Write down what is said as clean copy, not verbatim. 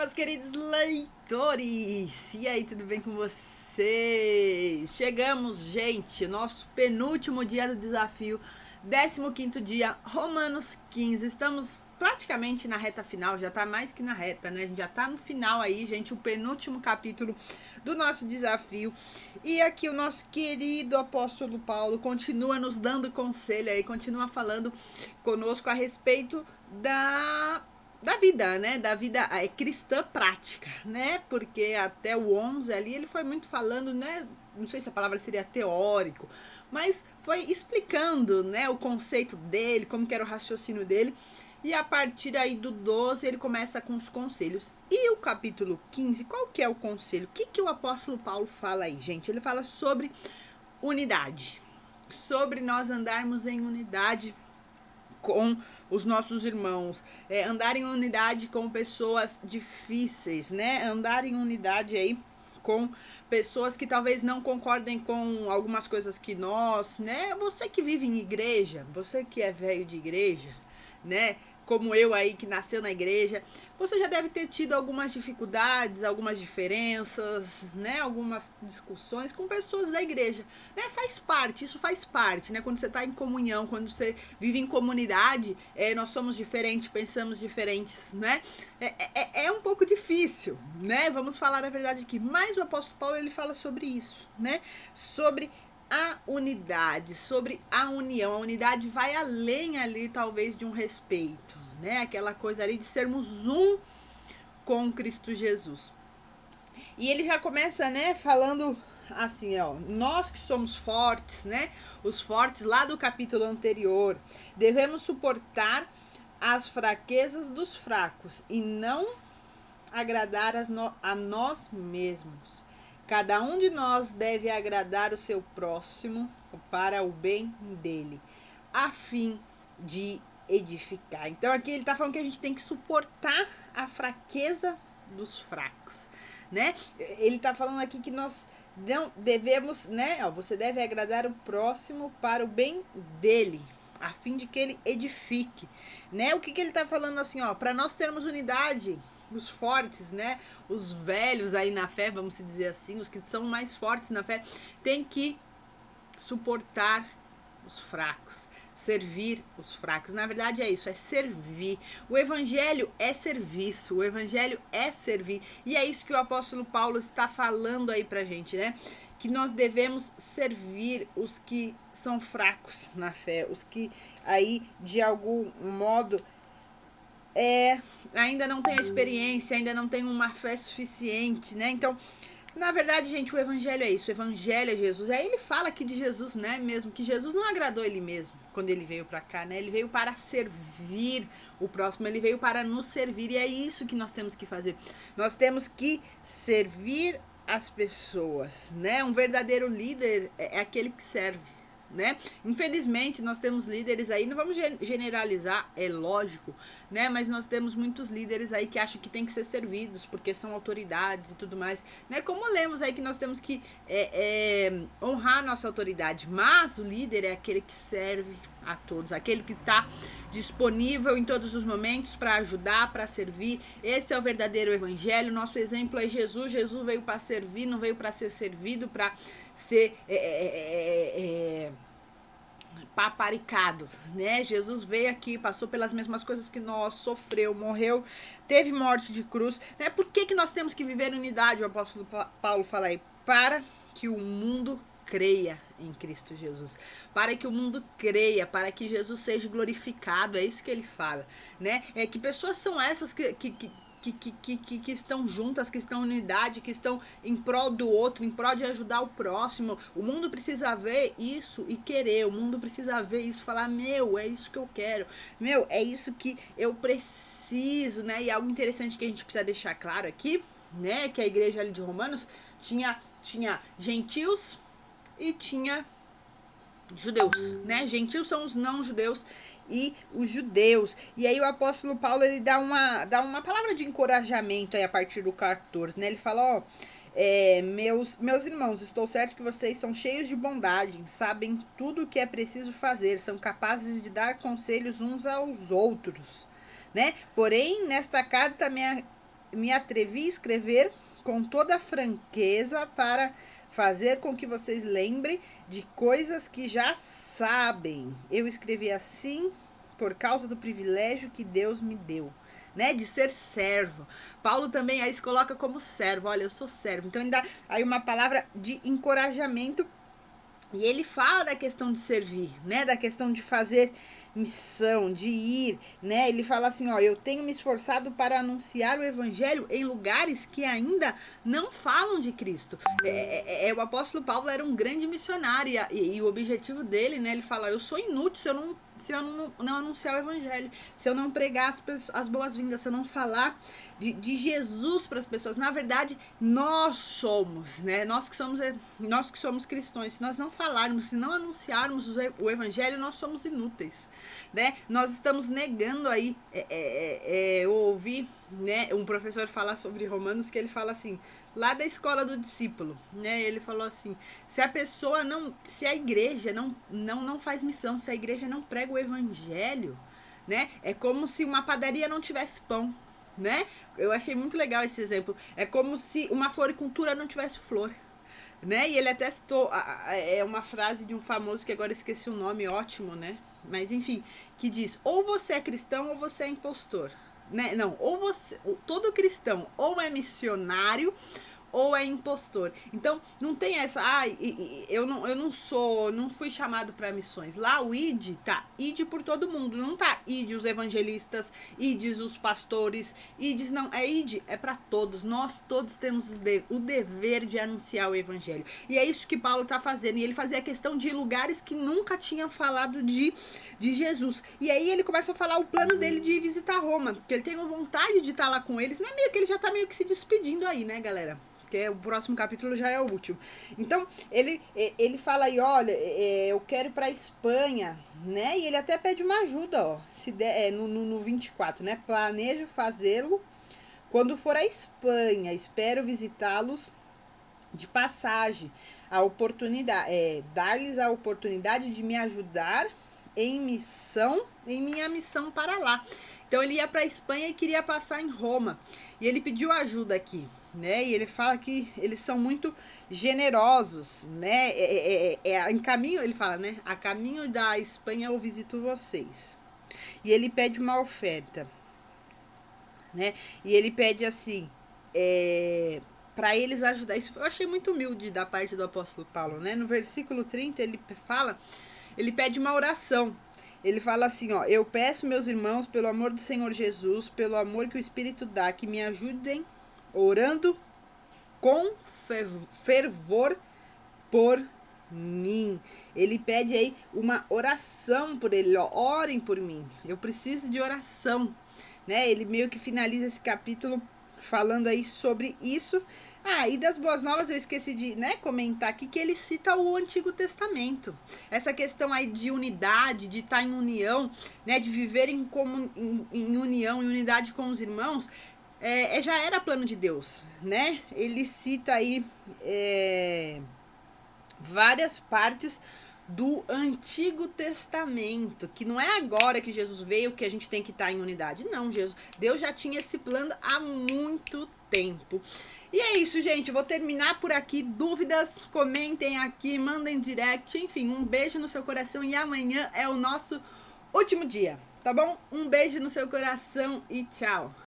meus queridos leitores! E aí, tudo bem com vocês? Chegamos, gente, nosso penúltimo dia do desafio, 15º dia, Romanos 15. Estamos praticamente na reta final, já tá mais que na reta, né? A gente já tá no final aí, gente, o penúltimo capítulo do nosso desafio. E aqui o nosso querido apóstolo Paulo continua nos dando conselho aí, continua falando conosco a respeito da vida, né? Da vida cristã prática, né? Porque até o 11 ali ele foi muito falando, né? Não sei se a palavra seria teórico, mas foi explicando, né? O conceito dele, como que era o raciocínio dele. E a partir aí do 12 ele começa com os conselhos. E o capítulo 15, qual que é o conselho? O que o apóstolo Paulo fala aí, gente? Ele fala sobre unidade. Sobre nós andarmos em unidade com os nossos irmãos, andar em unidade com pessoas difíceis, né? Andar em unidade aí com pessoas que talvez não concordem com algumas coisas que nós, né? Você que vive em igreja, você que é velho de igreja, né? Como eu aí que nasceu na igreja, você já deve ter tido algumas dificuldades, algumas diferenças, né? Algumas discussões com pessoas da igreja, né? Faz parte, isso faz parte, né? Quando você está em comunhão, quando você vive em comunidade, nós somos diferentes, pensamos diferentes, né? É um pouco difícil, né? Vamos falar a verdade aqui. Mas o apóstolo Paulo, ele fala sobre isso, né? Sobre a unidade, sobre a união. A unidade vai além ali, talvez, de um respeito, né? Aquela coisa ali de sermos um com Cristo Jesus. E ele já começa, né, falando assim, ó, nós que somos fortes, né? Os fortes lá do capítulo anterior, devemos suportar as fraquezas dos fracos e não agradar a nós mesmos. Cada um de nós deve agradar o seu próximo para o bem dele, a fim de edificar. Então aqui ele está falando que a gente tem que suportar a fraqueza dos fracos, né? Ele está falando aqui que nós não devemos, né? Ó, você deve agradar o próximo para o bem dele, a fim de que ele edifique, né? O que ele está falando assim, ó, para nós termos unidade, os fortes, né? Os velhos aí na fé, vamos dizer assim, os que são mais fortes na fé, tem que suportar os fracos, servir os fracos. Na verdade é isso, é servir. O evangelho é serviço, o evangelho é servir. E é isso que o apóstolo Paulo está falando aí pra gente, né? Que nós devemos servir os que são fracos na fé, os que aí de algum modo ainda não tem a experiência, ainda não tem uma fé suficiente, né? Então, na verdade, gente, o evangelho é isso, o evangelho é Jesus. Aí ele fala aqui de Jesus, né, mesmo, que Jesus não agradou ele mesmo quando ele veio pra cá, né? Ele veio para servir o próximo, ele veio para nos servir, e é isso que nós temos que fazer. Nós temos que servir as pessoas, né? Um verdadeiro líder é aquele que serve, né? Infelizmente nós temos líderes aí, não vamos generalizar, é lógico, né? Mas nós temos muitos líderes aí que acham que tem que ser servidos porque são autoridades e tudo mais, né? Como lemos aí que nós temos que honrar a nossa autoridade, mas o líder é aquele que serve a todos, aquele que está disponível em todos os momentos para ajudar, para servir. Esse é o verdadeiro evangelho. Nosso exemplo é Jesus. Jesus veio para servir, não veio para ser servido, para ser paparicado, né? Jesus veio aqui, passou pelas mesmas coisas que nós, sofreu, morreu, teve morte de cruz, né? Por que nós temos que viver unidade? O apóstolo Paulo fala aí, para que o mundo creia em Cristo Jesus, para que o mundo creia, para que Jesus seja glorificado, é isso que ele fala, né? Que pessoas são essas que estão juntas, que estão em unidade, que estão em prol do outro, em prol de ajudar o próximo. O mundo precisa ver isso e querer, o mundo precisa ver isso, falar, meu, é isso que eu quero, meu, é isso que eu preciso, né? E algo interessante que a gente precisa deixar claro aqui, né, que a igreja ali de Romanos tinha gentios e tinha judeus, né? Gentios são os não judeus e os judeus. E aí o apóstolo Paulo, ele dá uma palavra de encorajamento aí a partir do 14, né? Ele fala, ó, meus irmãos, estou certo que vocês são cheios de bondade, sabem tudo o que é preciso fazer, são capazes de dar conselhos uns aos outros, né? Porém, nesta carta me atrevi a escrever com toda franqueza para fazer com que vocês lembrem de coisas que já sabem. Eu escrevi assim por causa do privilégio que Deus me deu, né, de ser servo. Paulo também aí se coloca como servo. Olha, eu sou servo. Então ele dá aí uma palavra de encorajamento. E ele fala da questão de servir, né? Da questão de fazer missão, de ir, né? Ele fala assim, ó, eu tenho me esforçado para anunciar o evangelho em lugares que ainda não falam de Cristo. O apóstolo Paulo era um grande missionário e o objetivo dele, né? Ele fala, eu sou inútil se eu não anunciar o evangelho, se eu não pregar as boas-vindas, se eu não falar de Jesus para as pessoas. Na verdade, nós somos, né? Nós que somos cristãos, se nós não falarmos, se não anunciarmos o evangelho, nós somos inúteis, né? Nós estamos negando aí, eu ouvi, né, um professor falar sobre Romanos, que ele fala assim, lá da escola do discípulo, né? Ele falou assim, se a igreja não faz missão, se a igreja não prega o evangelho, né? É como se uma padaria não tivesse pão, né? Eu achei muito legal esse exemplo. É como se uma floricultura não tivesse flor, né? E ele até citou uma frase de um famoso que agora esqueci o nome, ótimo, né? Mas enfim, que diz, ou você é cristão ou você é impostor, né? Não, todo cristão ou é missionário ou é impostor. Então, não tem essa, eu não fui chamado para missões. Lá o id tá, id por todo mundo, não tá id os evangelistas, id os pastores, id não, é id, é para todos. Nós todos temos o dever de anunciar o evangelho. E é isso que Paulo tá fazendo. E ele fazia questão de lugares que nunca tinham falado de Jesus. E aí ele começa a falar o plano dele de ir visitar Roma, que ele tem vontade de estar lá com eles, né? Meio que ele já tá meio que se despedindo aí, né, galera? Que o próximo capítulo já é o último. Então, ele fala aí, olha, eu quero ir para a Espanha, né? E ele até pede uma ajuda, ó, se der, no 24, né? Planejo fazê-lo quando for à Espanha. Espero visitá-los de passagem. A oportunidade, dar-lhes a oportunidade de me ajudar em minha missão para lá. Então, ele ia para a Espanha e queria passar em Roma. E ele pediu ajuda aqui, né? E ele fala que eles são muito generosos, né? Em caminho, ele fala, né? A caminho da Espanha eu visito vocês. E ele pede uma oferta, né? E ele pede assim, para eles ajudar. Isso eu achei muito humilde da parte do apóstolo Paulo, né? No versículo 30 ele pede uma oração. Ele fala assim, ó, eu peço, meus irmãos, pelo amor do Senhor Jesus, pelo amor que o Espírito dá, que me ajudem orando com fervor por mim. Ele pede aí uma oração por ele, ó, orem por mim. Eu preciso de oração, né? Ele meio que finaliza esse capítulo falando aí sobre isso. E das boas novas eu esqueci de, né, comentar aqui que ele cita o Antigo Testamento. Essa questão aí de unidade, de estar em união, né, de viver em união, em unidade com os irmãos, já era plano de Deus, né? Ele cita aí várias partes do Antigo Testamento, que não é agora que Jesus veio que a gente tem que estar em unidade. Não, Deus já tinha esse plano há muito tempo. E é isso, gente. Vou terminar por aqui. Dúvidas, comentem aqui, mandem direct. Enfim, um beijo no seu coração e amanhã é o nosso último dia, tá bom? Um beijo no seu coração e tchau.